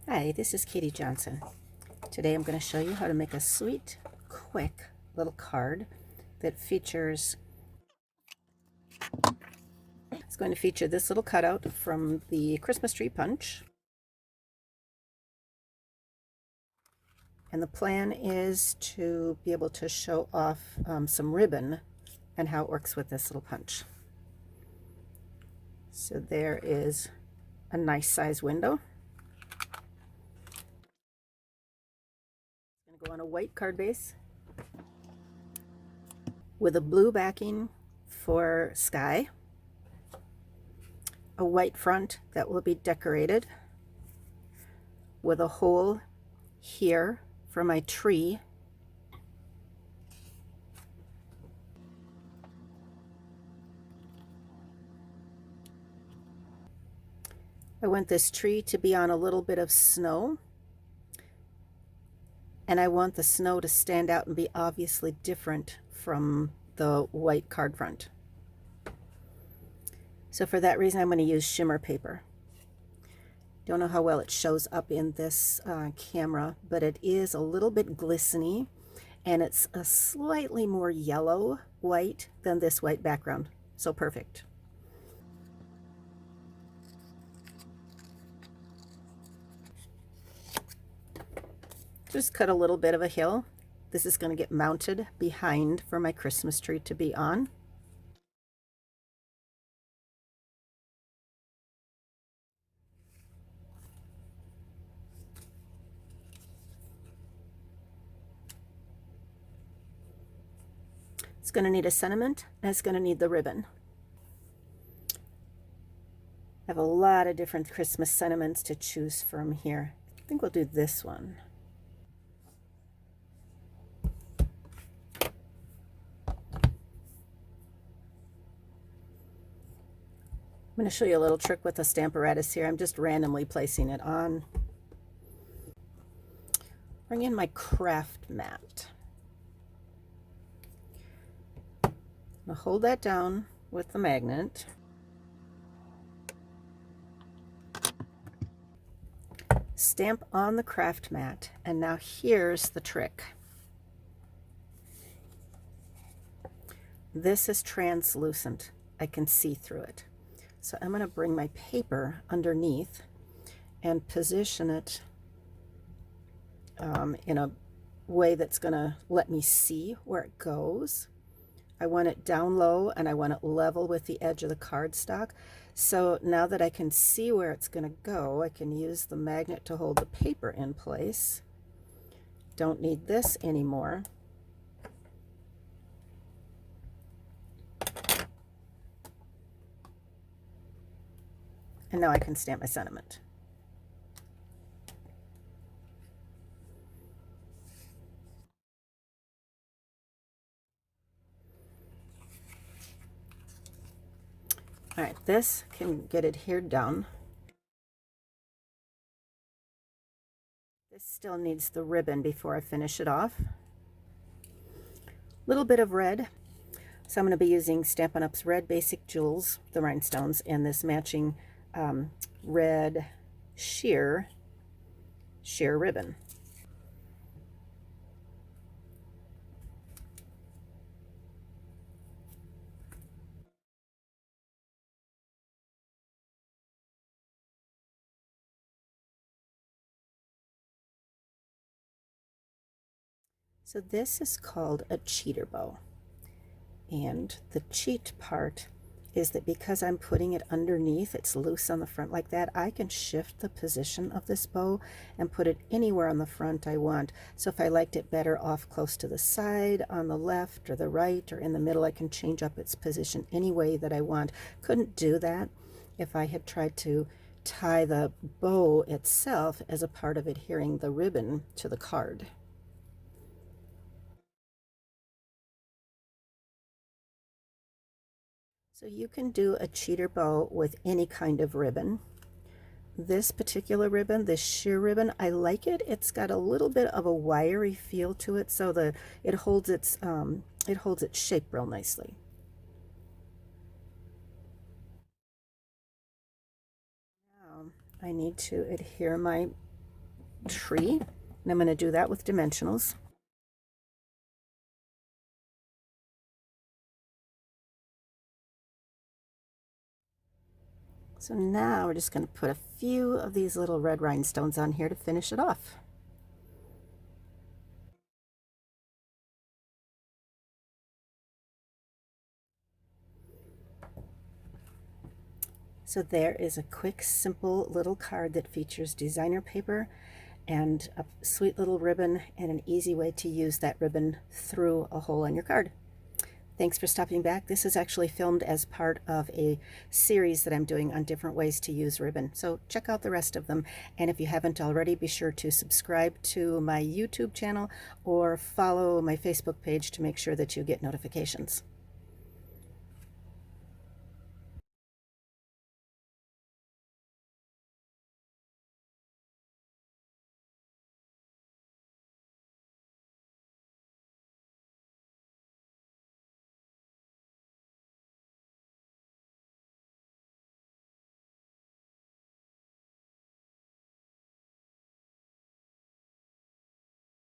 Hi, this is Katie Johnson. Today I'm going to show you how to make a sweet, quick little card that features, it's going to feature this little cutout from the Christmas tree punch. And the plan is to be able to show off some ribbon and how it works with this little punch. So there is a nice size window. It's going to go on a white card base with a blue backing for sky, a white front that will be decorated with a hole here for my tree, I want this tree to be on a little bit of snow, and I want the snow to stand out and be obviously different from the white card front. So for that reason, I'm going to use shimmer paper. Don't know how well it shows up in this camera, but it is a little bit glistening, and it's a slightly more yellow white than this white background. So perfect. Just cut a little bit of a hill. This is going to get mounted behind for my Christmas tree to be on. It's going to need a sentiment, and it's going to need the ribbon. I have a lot of different Christmas sentiments to choose from here. I think we'll do this one. I'm going to show you a little trick with the Stamparatus here. I'm just randomly placing it on. Bring in my craft mat. I'm going to hold that down with the magnet. Stamp on the craft mat, and now here's the trick. This is translucent. I can see through it. So I'm going to bring my paper underneath and position it in a way that's going to let me see where it goes. I want it down low, and I want it level with the edge of the cardstock. So now that I can see where it's going to go, I can use the magnet to hold the paper in place. Don't need this anymore. And now I can stamp my sentiment. All right, this can get adhered down. This still needs the ribbon before I finish it off. Little bit of red. So I'm going to be using Stampin' Up's Red Basic Jewels, the rhinestones, and this matching red sheer ribbon. So this is called a cheater bow. And the cheat part is that because I'm putting it underneath, it's loose on the front like that, I can shift the position of this bow and put it anywhere on the front I want. So if I liked it better off close to the side, on the left or the right, or in the middle, I can change up its position any way that I want. Couldn't do that if I had tried to tie the bow itself as a part of adhering the ribbon to the card. So you can do a cheater bow with any kind of ribbon. This particular ribbon, this sheer ribbon, I like it. It's got a little bit of a wiry feel to it, so it holds its shape real nicely. Now I need to adhere my tree, and I'm going to do that with dimensionals. So now we're just going to put a few of these little red rhinestones on here to finish it off. So there is a quick, simple little card that features designer paper and a sweet little ribbon and an easy way to use that ribbon through a hole on your card. Thanks for stopping back. This is actually filmed as part of a series that I'm doing on different ways to use ribbon. So check out the rest of them. And if you haven't already, be sure to subscribe to my YouTube channel or follow my Facebook page to make sure that you get notifications.